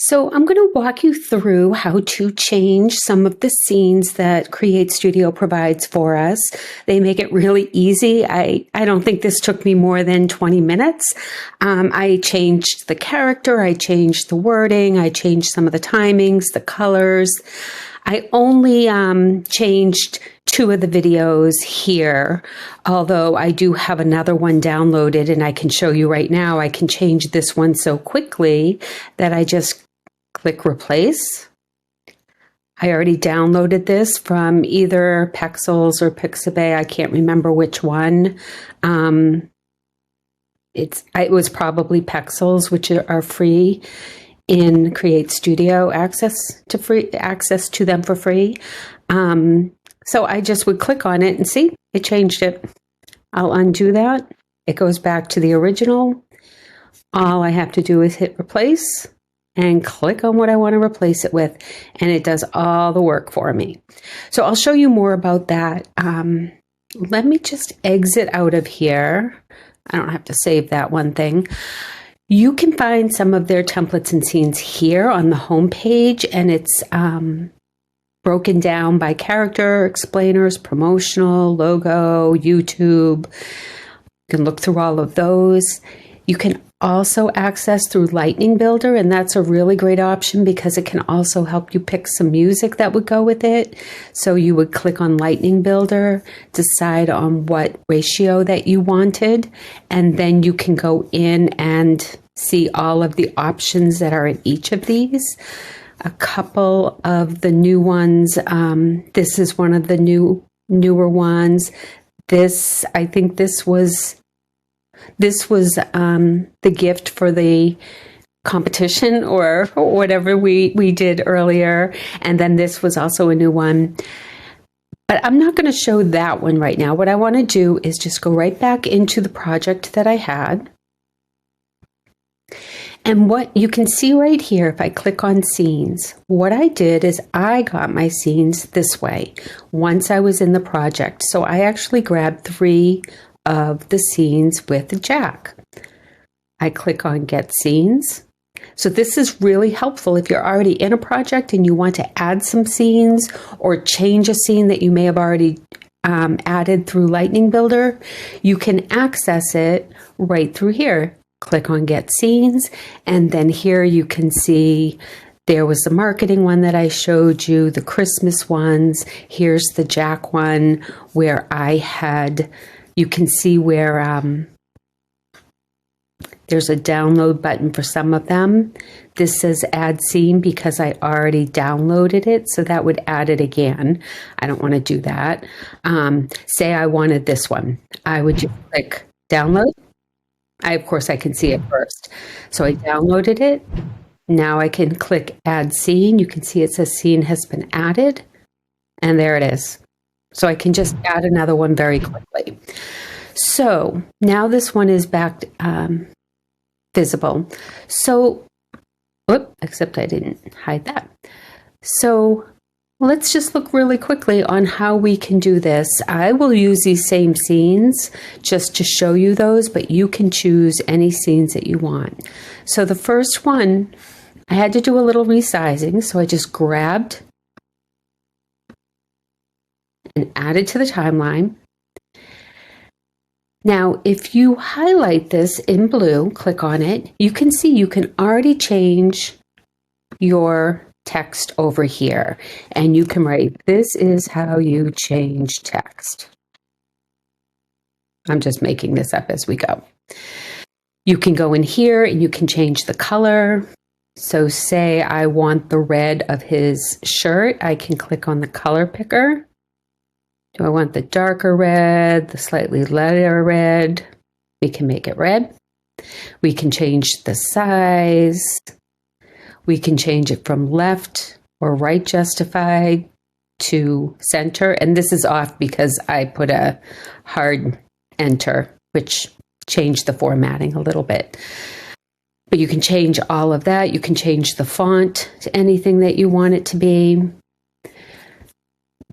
So I'm going to walk you through how to change some of the scenes that CreateStudio provides for us. They make it really easy. I don't think this took me more than 20 minutes. I changed the character, I changed the wording, I changed some of the timings, the colors. I only changed 2 of the videos here, although I do have another one downloaded and I can show you right now. I can change this one so quickly that I just click replace. I already downloaded this from either Pexels or Pixabay. I can't remember which one. It was probably Pexels, which are free in CreateStudio, access to them for free. So I just would click on it and see, it changed it. I'll undo that. It goes back to the original. All I have to do is hit replace and click on what I want to replace it with, and it does all the work for me. So I'll show you more about that. Let me just exit out of here. I don't have to save that one thing. You can find some of their templates and scenes here on the home page, and it's broken down by character, explainers, promotional, logo, YouTube. You can look through all of those. You can also access through Lightning Builder, and that's a really great option because it can also help you pick some music that would go with it. So you would click on Lightning Builder, decide on what ratio that you wanted, and then you can go in and see all of the options that are in each of these. A couple of the new ones, this is one of the newer ones. I think this was the gift for the competition or whatever we did earlier. And then this was also a new one. But I'm not going to show that one right now. What I want to do is just go right back into the project that I had. And what you can see right here, if I click on scenes, what I did is I got my scenes this way once I was in the project. So I actually grabbed 3 of the scenes with Jack. I click on Get Scenes. So this is really helpful if you're already in a project and you want to add some scenes or change a scene that you may have already added through Lightning Builder. You can access it right through here. Click on Get Scenes, and then here you can see there was the marketing one that I showed you, the Christmas ones. Here's the Jack one where I had, you can see where there's a download button for some of them. This says add scene because I already downloaded it, so that would add it again. I don't want to do that. Say I wanted this one. I would just click download. Of course, I can see it first. So I downloaded it. Now I can click add scene. You can see it says scene has been added. And there it is. So I can just add another one very quickly. So now this one is back visible. So, except I didn't hide that. So let's just look really quickly on how we can do this. I will use these same scenes just to show you those, but you can choose any scenes that you want. So the first one, I had to do a little resizing, so I just grabbed and added to the timeline. Now, if you highlight this in blue, click on it, you can see you can already change your text over here, and you can write, this is how you change text. I'm just making this up as we go. You can go in here and you can change the color. So say I want the red of his shirt, I can click on the color picker. Do I want the darker red, the slightly lighter red? We can make it red. We can change the size. We can change it from left or right justified to center. And this is off because I put a hard enter, which changed the formatting a little bit. But you can change all of that. You can change the font to anything that you want it to be.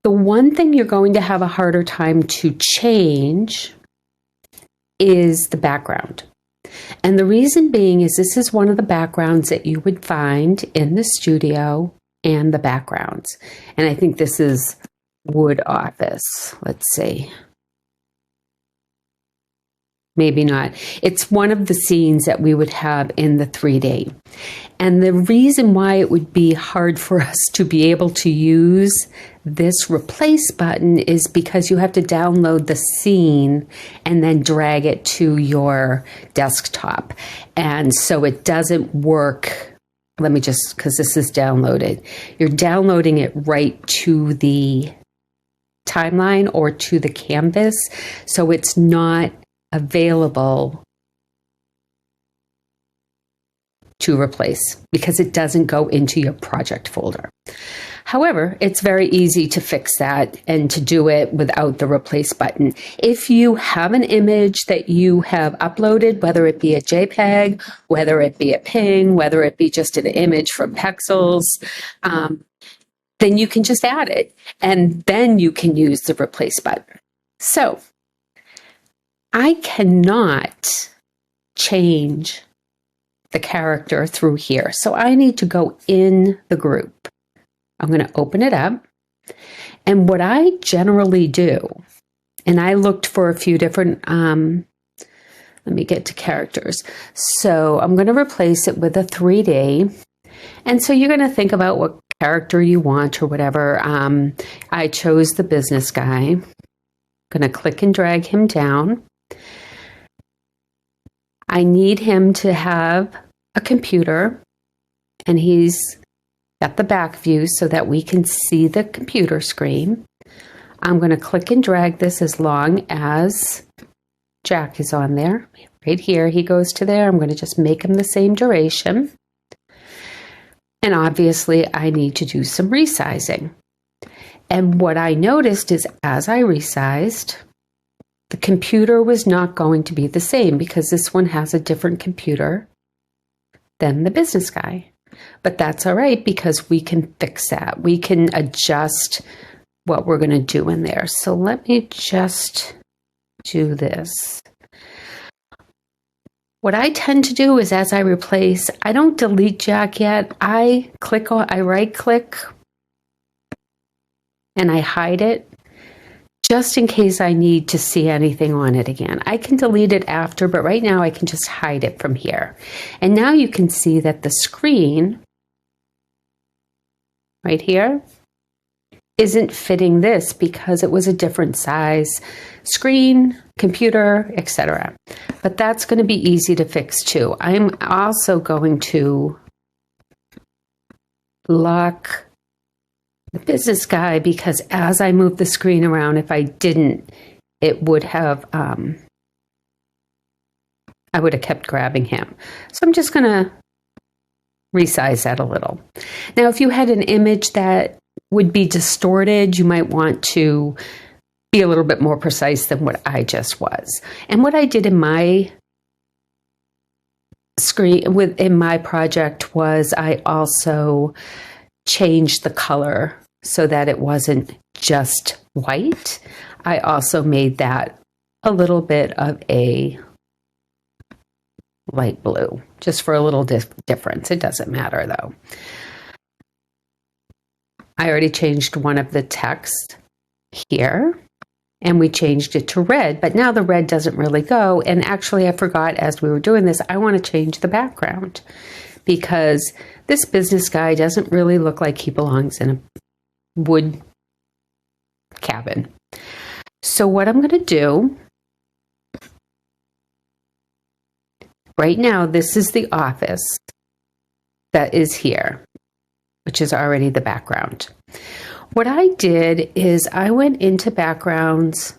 The one thing you're going to have a harder time to change is the background. And the reason being is this is one of the backgrounds that you would find in the studio and the backgrounds. And I think this is Wood Office. Let's see. Maybe not. It's one of the scenes that we would have in the 3D. And the reason why it would be hard for us to be able to use this replace button is because you have to download the scene and then drag it to your desktop. And so it doesn't work. Let me just, because this is downloaded. You're downloading it right to the timeline or to the canvas. So it's not available to replace because it doesn't go into your project folder. However, it's very easy to fix that and to do it without the replace button. If you have an image that you have uploaded, whether it be a JPEG, whether it be a PNG, whether it be just an image from Pexels, then you can just add it and then you can use the replace button. So I cannot change the character through here. So I need to go in the group. I'm going to open it up. And what I generally do, and I looked for a few different, let me get to characters. So I'm going to replace it with a 3D. And so you're going to think about what character you want or whatever. I chose the business guy. I'm going to click and drag him down. I need him to have a computer, and he's got the back view so that we can see the computer screen. I'm going to click and drag this as long as Jack is on there. Right here, he goes to there. I'm going to just make him the same duration. And obviously, I need to do some resizing. And what I noticed is as I resized, the computer was not going to be the same because this one has a different computer than the business guy. But that's all right because we can fix that. We can adjust what we're going to do in there. So let me just do this. What I tend to do is as I replace, I don't delete Jack yet. I right click and I hide it. Just in case I need to see anything on it again. I can delete it after, but right now I can just hide it from here. And now you can see that the screen right here isn't fitting this because it was a different size screen, computer, etc. But that's going to be easy to fix too. I'm also going to lock the business guy because as I move the screen around, if I didn't, it would have, I would have kept grabbing him. So I'm just going to resize that a little. Now, if you had an image that would be distorted, you might want to be a little bit more precise than what I just was. And what I did in my screen, in my project was I also changed the color so that it wasn't just white. I also made that a little bit of a light blue, just for a little difference. It doesn't matter though. I already changed one of the text here and we changed it to red, but now the red doesn't really go. And actually I forgot as we were doing this, I want to change the background because this business guy doesn't really look like he belongs in a wood cabin. So what I'm going to do, right now, this is the office that is here, which is already the background. What I did is I went into backgrounds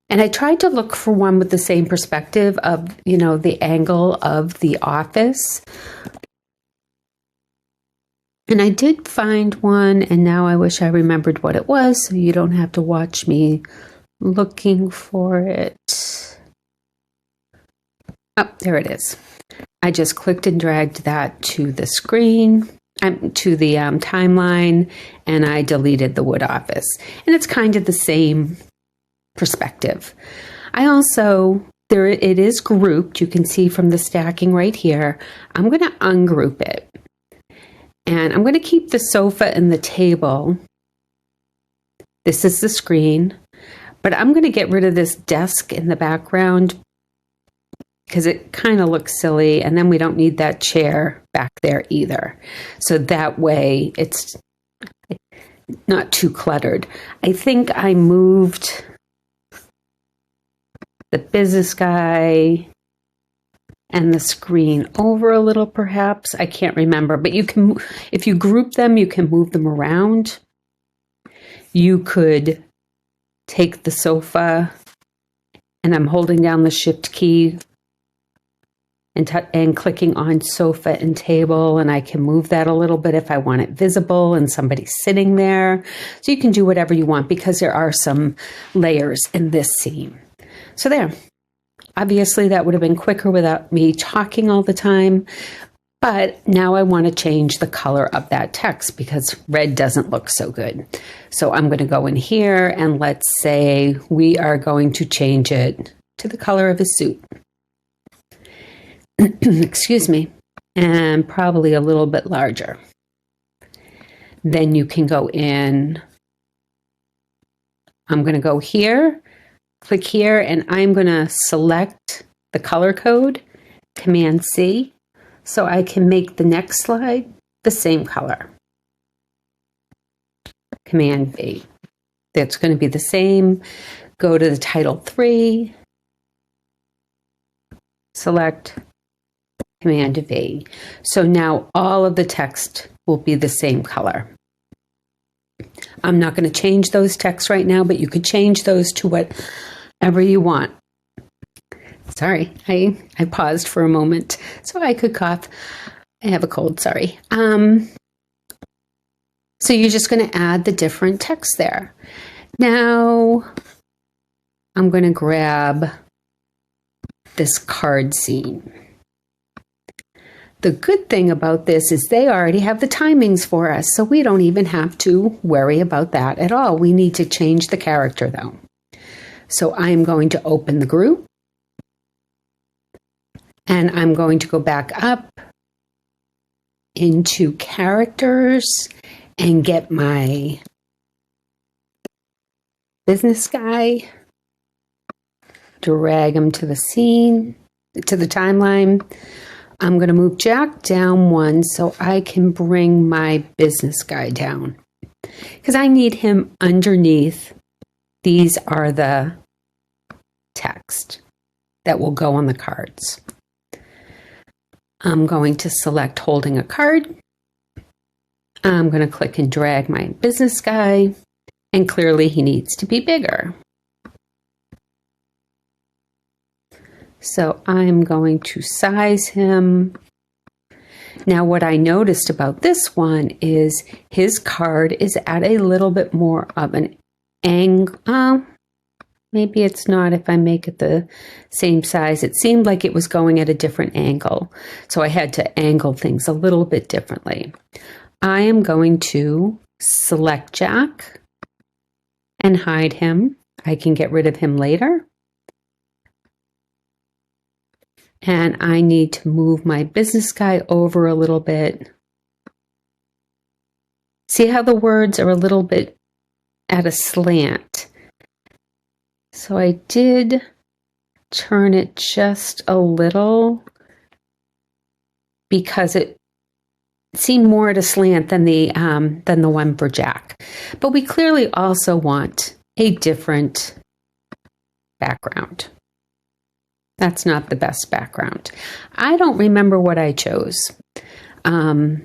and I tried to look for one with the same perspective of, you know, the angle of the office. And I did find one, and now I wish I remembered what it was, so you don't have to watch me looking for it. Oh, there it is. I just clicked and dragged that to the screen, to the timeline, and I deleted the wood office. And it's kind of the same perspective. I also there it is grouped. You can see from the stacking right here. I'm going to ungroup it. And I'm going to keep the sofa and the table. This is the screen. But I'm going to get rid of this desk in the background because it kind of looks silly. And then we don't need that chair back there either. So that way it's not too cluttered. I think I moved the business guy and the screen over a little, perhaps. I can't remember, but you can, if you group them, you can move them around. You could take the sofa, and I'm holding down the shift key and clicking on sofa and table, and I can move that a little bit if I want it visible and somebody's sitting there. So you can do whatever you want because there are some layers in this scene. So there. Obviously, that would have been quicker without me talking all the time, but now I want to change the color of that text because red doesn't look so good. So I'm going to go in here and let's say we are going to change it to the color of his suit. Excuse me, and probably a little bit larger. Then you can go in. I'm going to go here. Click here, and I'm going to select the color code, Command C, so I can make the next slide the same color. Command V. That's going to be the same. Go to the title 3, select Command V. So now all of the text will be the same color. I'm not going to change those texts right now, but you could change those to whatever you want. Sorry, I paused for a moment so I could cough. I have a cold, sorry. So you're just going to add the different text there. Now I'm going to grab this card scene. The good thing about this is they already have the timings for us, so we don't even have to worry about that at all. We need to change the character though. So I'm going to open the group, and I'm going to go back up into characters and get my business guy, drag him to the scene, to the timeline. I'm going to move Jack down one so I can bring my business guy down because I need him underneath. These are the text that will go on the cards. I'm going to select holding a card. I'm going to click and drag my business guy, and clearly he needs to be bigger. So I'm going to size him. Now what I noticed about this one is his card is at a little bit more of an angle. Maybe it's not if I make it the same size. It seemed like it was going at a different angle. So I had to angle things a little bit differently. I am going to select Jack and hide him. I can get rid of him later. And I need to move my business guy over a little bit. See how the words are a little bit at a slant. So I did turn it just a little because it seemed more at a slant than the one for Jack. But we clearly also want a different background. That's not the best background. I don't remember what I chose. So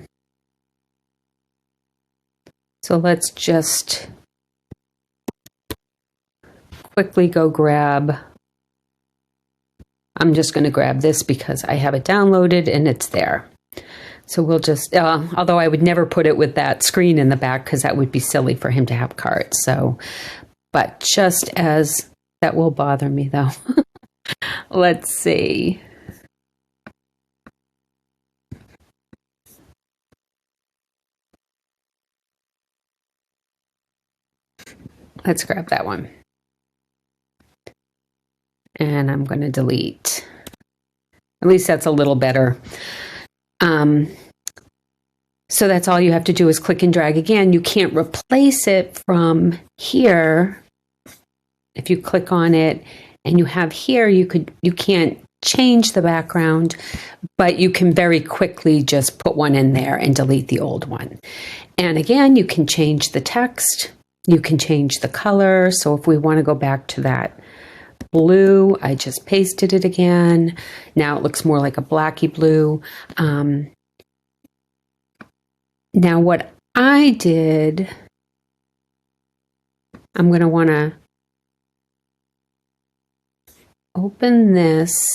let's just quickly go grab. I'm just going to grab this because I have it downloaded and it's there. So we'll just, although I would never put it with that screen in the back because that would be silly for him to have cards. So, but just as that will bother me though. Let's see. Let's grab that one. And then I'm going to delete. At least that's a little better. So that's all you have to do is click and drag again. You can't replace it from here. If you click on it and you have here, you can't change the background, but you can very quickly just put one in there and delete the old one. And again, you can change the text. You can change the color. So if we want to go back to that blue, I just pasted it again. Now it looks more like a blacky blue. Now what I did, I'm going to want to open this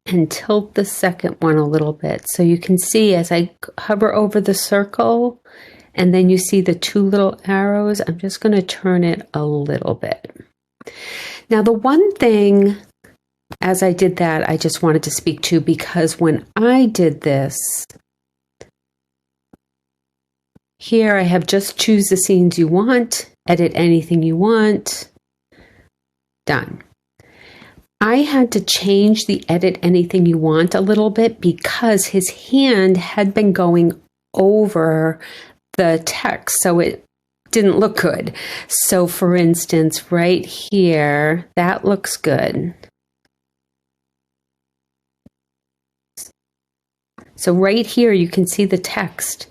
and tilt the second one a little bit. So you can see as I hover over the circle and then you see the two little arrows, I'm just going to turn it a little bit. Now the one thing as I did that, I just wanted to speak to, because when I did this, here I have just choose the scenes you want, edit anything you want, done. I had to change the edit anything you want a little bit because his hand had been going over the text, so it didn't look good. So for instance, right here, that looks good. So right here, you can see the text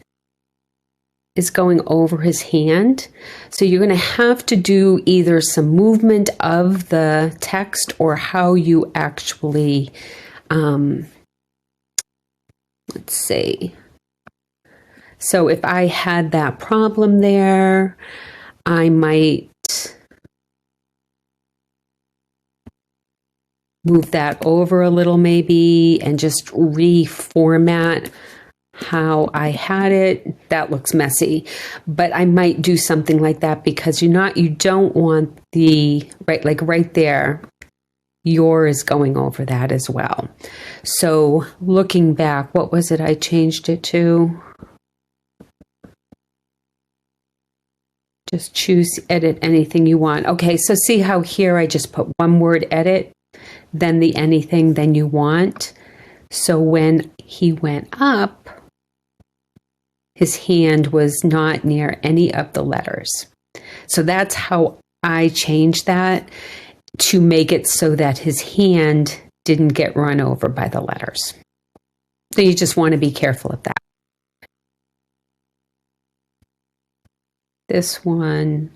is going over his hand. So you're going to have to do either some movement of the text or how you actually, let's see. So if I had that problem there, I might move that over a little maybe and just reformat how I had it. That looks messy, but I might do something like that because you don't want the, right there, yours going over that as well. So looking back, what was it I changed it to? Just choose edit anything you want. Okay, so see how here I just put one word edit, then the anything, then you want. So when he went up, his hand was not near any of the letters. So that's how I changed that to make it so that his hand didn't get run over by the letters. So you just want to be careful of that. This one,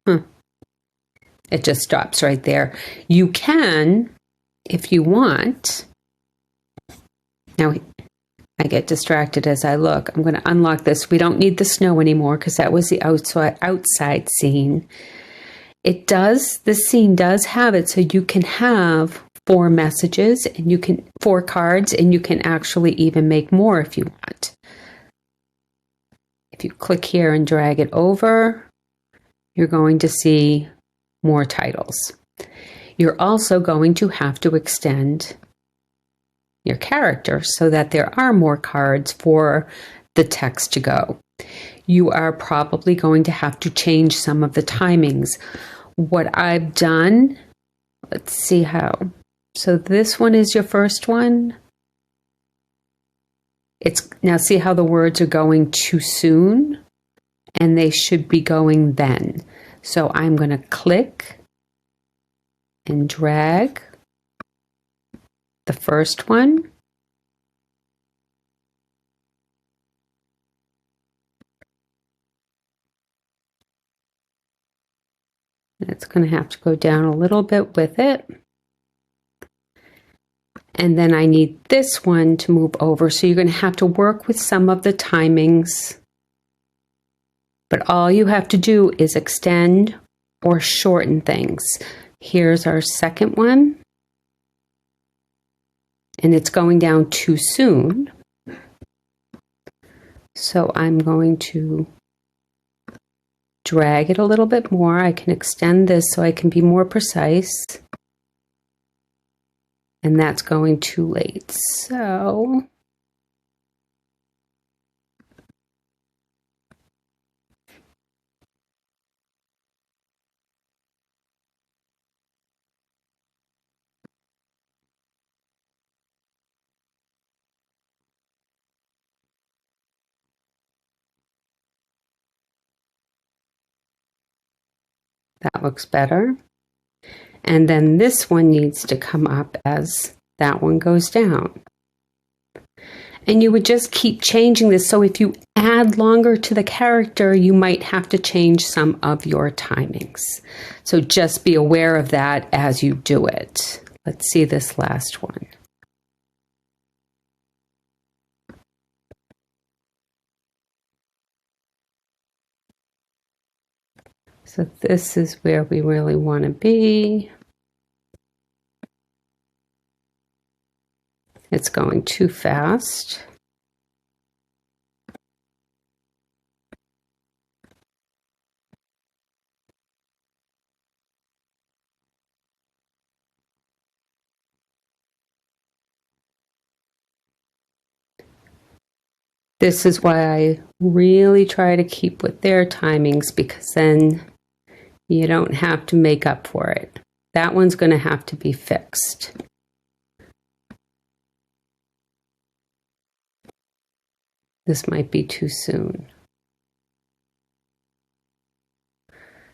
it just stops right there. You can, if you want, now I get distracted as I look. I'm going to unlock this. We don't need the snow anymore because that was the outside scene. This scene does have it so you can have 4 messages and 4 cards, and you can actually even make more if you want. If you click here and drag it over, you're going to see more titles. You're also going to have to extend your character so that there are more cards for the text to go. You are probably going to have to change some of the timings. What I've done, let's see how. So this one is your first one. Now see how the words are going too soon, and they should be going then. So I'm going to click and drag the first one. It's going to have to go down a little bit with it. And then I need this one to move over. So you're going to have to work with some of the timings. But all you have to do is extend or shorten things. Here's our second one. And it's going down too soon. So I'm going to drag it a little bit more. I can extend this so I can be more precise. And that's going too late. So That looks better. And then this one needs to come up as that one goes down. And you would just keep changing this. So if you add longer to the character, you might have to change some of your timings. So just be aware of that as you do it. Let's see this last one. So this is where we really want to be. It's going too fast. This is why I really try to keep with their timings, because then you don't have to make up for it. That one's going to have to be fixed. This might be too soon.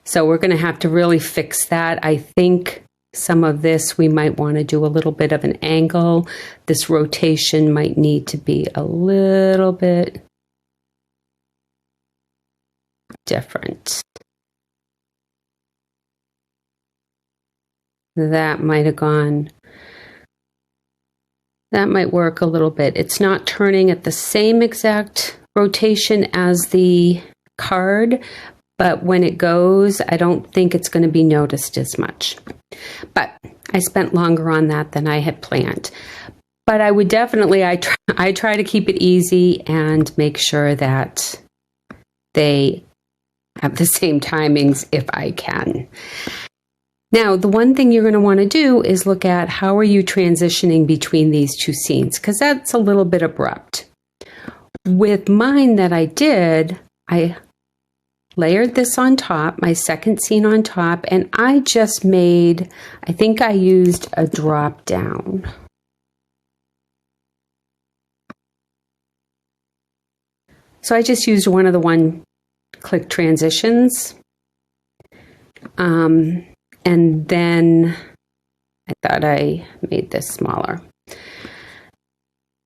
So we're going to have to really fix that. I think some of this we might want to do a little bit of an angle. This rotation might need to be a little bit different. That might have gone. That might work a little bit. It's not turning at the same exact rotation as the card, but when it goes, I don't think it's going to be noticed as much. But I spent longer on that than I had planned. But I would definitely, I try to keep it easy and make sure that they have the same timings if I can. Now, the one thing you're going to want to do is look at how are you transitioning between these two scenes, because that's a little bit abrupt. With mine that I did, I layered this on top, my second scene on top, and I just made, I think I used a drop down. So I just used one of the one-click transitions. And then I thought I made this smaller.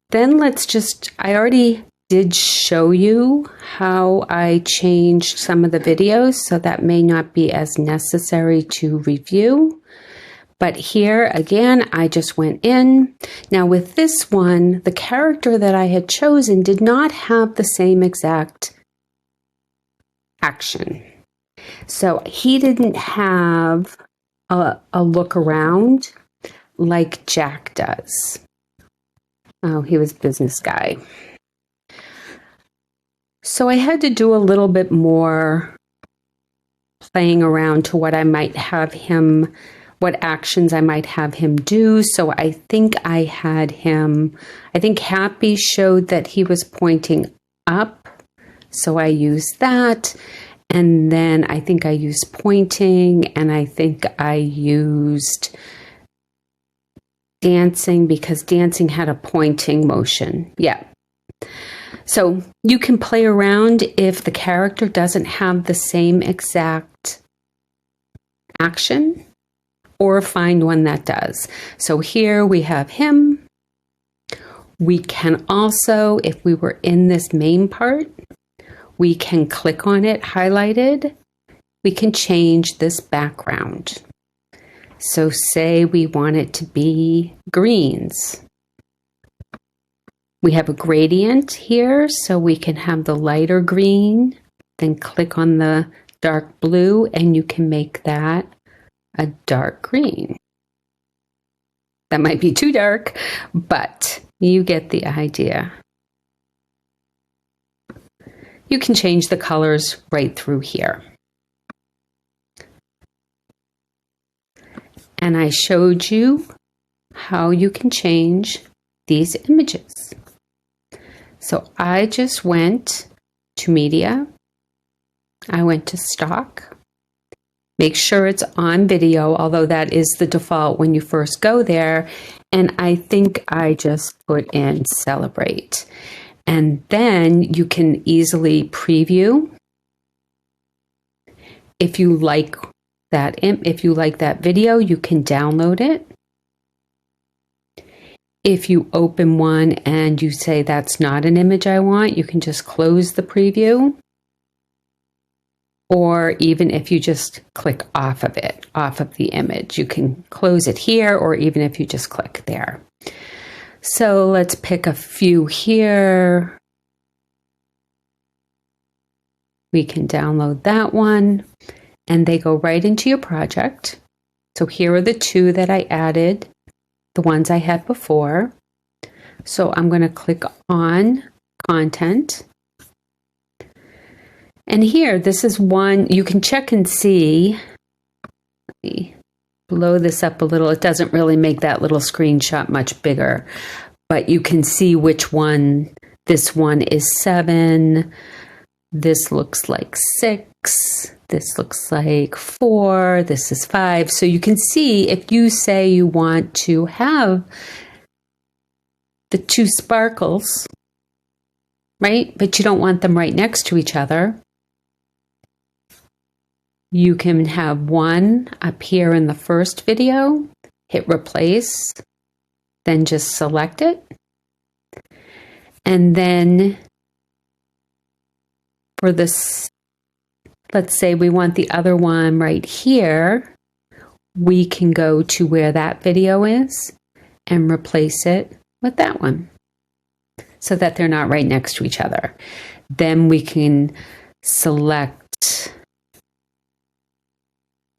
Then I already did show you how I changed some of the videos, so that may not be as necessary to review. But here, again, I just went in. Now with this one, the character that I had chosen did not have the same exact action. So he didn't have a look around like Jack does. Oh, he was a business guy. So I had to do a little bit more playing around to what I might have him, what actions I might have him do. So I think I had him, I think Happy showed that he was pointing up. So I used that. And then I think I used pointing, and I think I used dancing, because dancing had a pointing motion. Yeah. So you can play around if the character doesn't have the same exact action, or find one that does. So here we have him. We can also, if we were in this main part, we can click on it highlighted. We can change this background. So say we want it to be greens. We have a gradient here, so we can have the lighter green, then click on the dark blue, and you can make that a dark green. That might be too dark, but you get the idea. You can change the colors right through here. And I showed you how you can change these images. So I just went to Media. I went to Stock. Make sure it's on video, although that is the default when you first go there. And I think I just put in Celebrate. And then you can easily preview. If you like if you like that video, you can download it. If you open one and you say that's not an image I want, you can just close the preview. Or even if you just click off of it, off of the image, you can close it here, or even if you just click there. So let's pick a few here. We can download that one, and they go right into your project. So here are the two that I added, the ones I had before. So I'm going to click on Content. And here, this is one, you can check and see. Let me blow this up a little. It doesn't really make that little screenshot much bigger, but you can see which one. This one is 7. This looks like 6. This looks like 4. This is 5. So you can see if you say you want to have the two sparkles, right? But you don't want them right next to each other. You can have one up here in the first video, hit replace, then just select it. And then for this, let's say we want the other one right here, we can go to where that video is and replace it with that one so that they're not right next to each other. Then we can select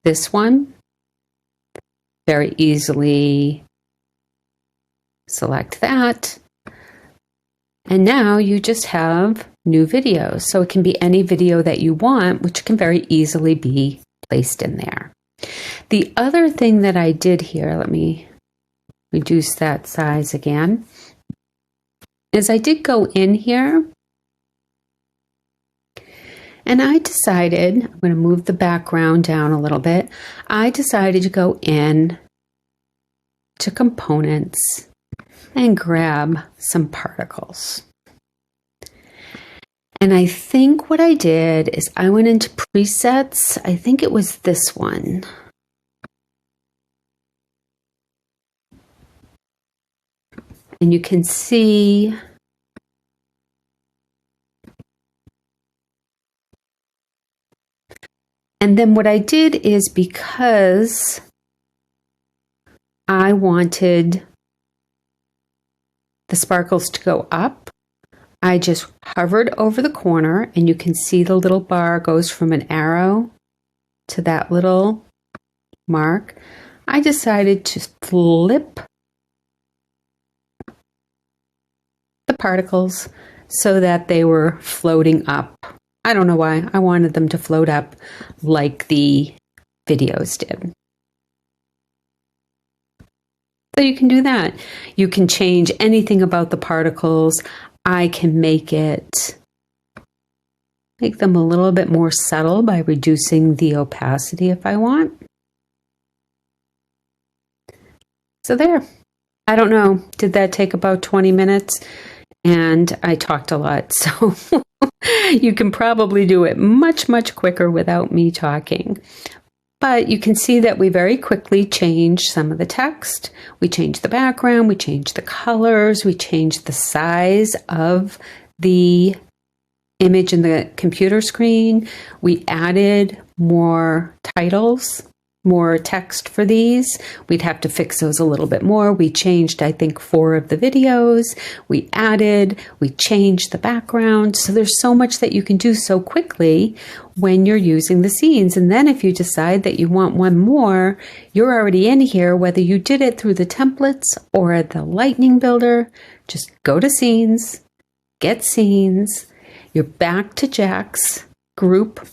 this one, very easily select that. And now you just have new videos. So it can be any video that you want, which can very easily be placed in there. The other thing that I did here, let me reduce that size again, is I did go in here and I decided, I'm going to move the background down a little bit. I decided to go in to Components and grab some particles. And I think what I did is I went into presets. I think it was this one. And you can see and then what I did is, because I wanted the sparkles to go up, I just hovered over the corner, and you can see the little bar goes from an arrow to that little mark. I decided to flip the particles so that they were floating up. I don't know why. I wanted them to float up like the videos did. So you can do that. You can change anything about the particles. I can make them a little bit more subtle by reducing the opacity if I want. So there. I don't know. Did that take about 20 minutes? And I talked a lot, so you can probably do it much, much quicker without me talking. But you can see that we very quickly changed some of the text. We changed the background, we changed the colors, we changed the size of the image in the computer screen. We added more titles, more text for these. We'd have to fix those a little bit more. We changed, I think, 4 of the videos. We changed the background. So there's so much that you can do so quickly when you're using the scenes. And then if you decide that you want one more, you're already in here, whether you did it through the templates or the lightning builder. Just go to scenes, get scenes. You're back to Jack's group,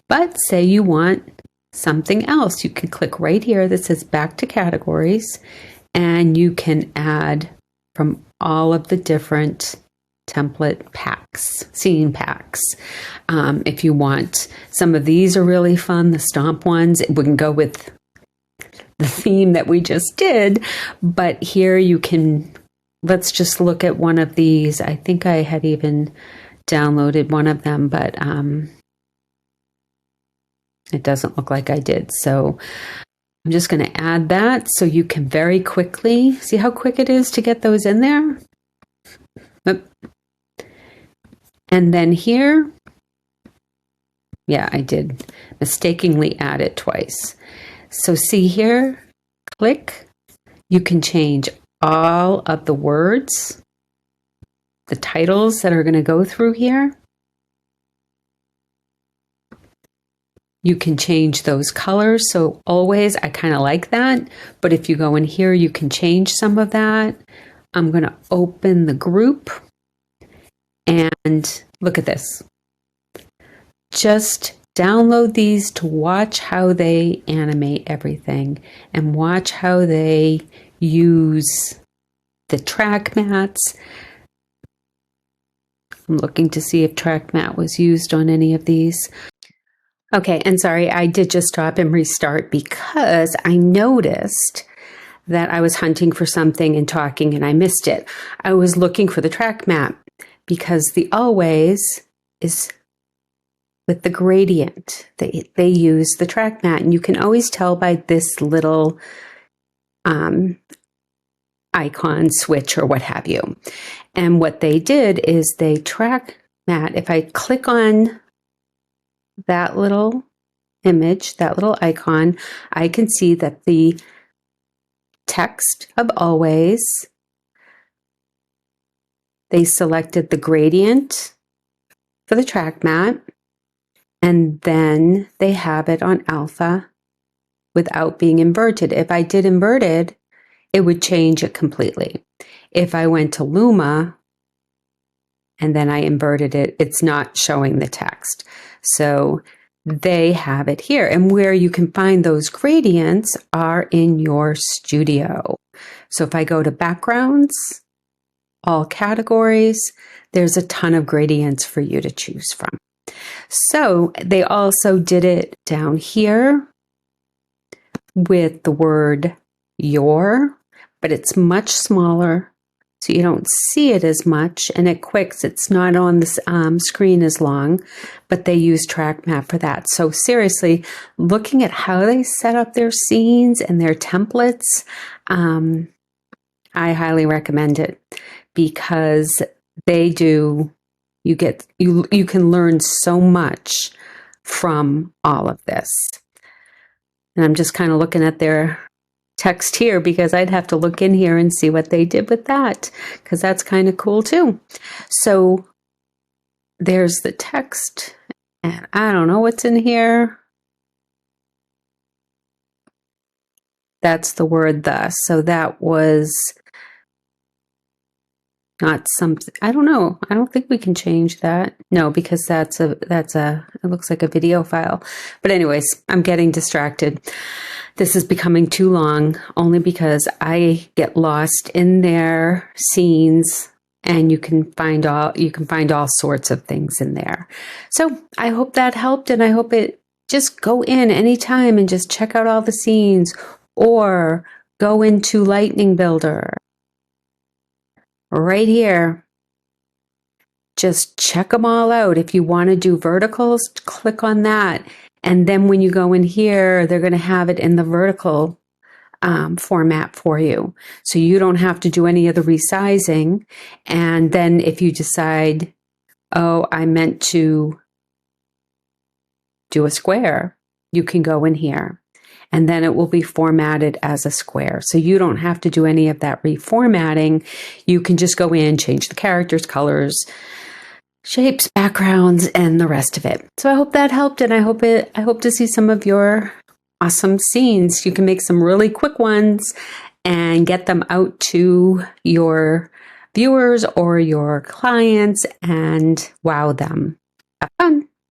but say you want something else. You can click right here that says back to categories, and you can add from all of the different template packs, scene packs. If you want, some of these are really fun, the Stomp ones. We can go with the theme that we just did, but here you can, let's just look at one of these. I think I had even downloaded one of them, but It doesn't look like I did. So I'm just going to add that so you can very quickly see how quick it is to get those in there. Oop. And then here, yeah, I did mistakenly add it twice. So see here, click, you can change all of the words, the titles that are going to go through here. You can change those colors. So always, I kind of like that. But if you go in here, you can change some of that. I'm going to open the group and look at this. Just download these to watch how they animate everything and watch how they use the track mats. I'm looking to see if track mat was used on any of these. Okay, and sorry, I did just stop and restart because I noticed that I was hunting for something and talking and I missed it. I was looking for the track map because the always is with the gradient. They use the track mat, and you can always tell by this little icon switch or what have you. And what they did is they track mat. If I click on that little image, that little icon, I can see that the text of always, they selected the gradient for the track mat, and then they have it on alpha without being inverted. If I did inverted, it would change it completely. If I went to Luma and then I inverted it, it's not showing the text. So they have it here. And where you can find those gradients are in your studio. So if I go to backgrounds, all categories, there's a ton of gradients for you to choose from. So they also did it down here with the word your, but it's much smaller. So you don't see it as much, and it quicks. It's not on the screen as long, but they use track map for that. So seriously, looking at how they set up their scenes and their templates, I highly recommend it because they do. You can learn so much from all of this. And I'm just kind of looking at their text here because I'd have to look in here and see what they did with that, because that's kind of cool too. So there's the text, and I don't know what's in here. That's the word the. So that was not something, I don't know. I don't think we can change that. No, because it looks like a video file. But anyways, I'm getting distracted. This is becoming too long only because I get lost in their scenes, and you can find all sorts of things in there. So I hope that helped, and I hope it just go in anytime and just check out all the scenes, or go into Lightning Builder right here. Just check them all out. If you want to do verticals, click on that. And then when you go in here, they're going to have it in the vertical format for you. So you don't have to do any of the resizing. And then if you decide, oh, I meant to do a square, you can go in here. And then it will be formatted as a square. So you don't have to do any of that reformatting. You can just go in, change the characters, colors, shapes, backgrounds, and the rest of it. So I hope that helped, and I hope to see some of your awesome scenes. You can make some really quick ones and get them out to your viewers or your clients and wow them.